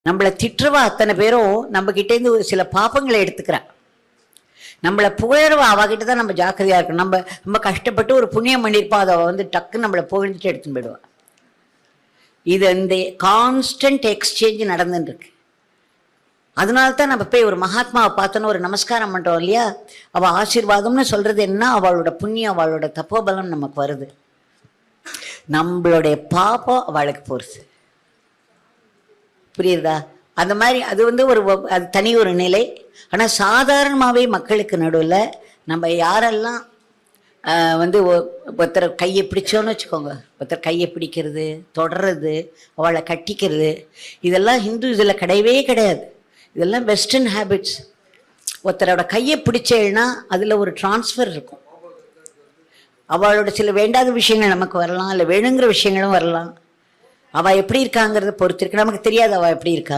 நம்மளை திட்டுறவா அத்தனை பேரும் நம்ம கிட்டேருந்து ஒரு சில பாப்பங்களை எடுத்துக்கிறான். நம்மளை புகழறவா அவகிட்ட தான் நம்ம ஜாக்கிரதையாக இருக்கணும். நம்ம ரொம்ப கஷ்டப்பட்டு ஒரு புண்ணியம் பண்ணியிருப்போம், அதை வந்து டக்குன்னு நம்மளை புகழ்ந்துட்டு எடுத்துன்னு போயிடுவான். இது இந்த கான்ஸ்டன்ட் எக்ஸ்சேஞ்ச் நடந்துட்டு இருக்கு. அதனால தான் நம்ம போய் ஒரு மகாத்மாவை பார்த்தோன்னு ஒரு நமஸ்காரம் பண்ணுறோம் இல்லையா? அவள் ஆசீர்வாதம்னு சொல்கிறது என்ன? அவளோட புண்ணியம், அவளோட தப்போபலம் நமக்கு வருது. நம்மளுடைய பாப்பம் அவளுக்கு போகிறது. புரியுதா? அந்த மாதிரி அது வந்து அது தனி ஒரு நிலை. ஆனால் சாதாரணமாகவே மக்களுக்கு நடுவில் நம்ம யாரெல்லாம் வந்து ஒருத்தர் கையை பிடிச்சோன்னு வச்சுக்கோங்க, ஒருத்தர் கையை பிடிக்கிறது, தொடர்றது, அவளை கட்டிக்கிறது, இதெல்லாம் ஹிந்து இதில் கிடையவே கிடையாது. இதெல்லாம் வெஸ்டர்ன் ஹேபிட்ஸ். ஒருத்தரோட கையை பிடிச்சேன்னா அதில் ஒரு டிரான்ஸ்ஃபர் இருக்கும். அவளோட சில வேண்டாத விஷயங்கள் நமக்கு வரலாம், இல்லை வேணுங்கிற விஷயங்களும் வரலாம். அவள் எப்படி இருக்காங்கிறத பொறுத்து இருக்கு. நமக்கு தெரியாது அவள் எப்படி இருக்கா.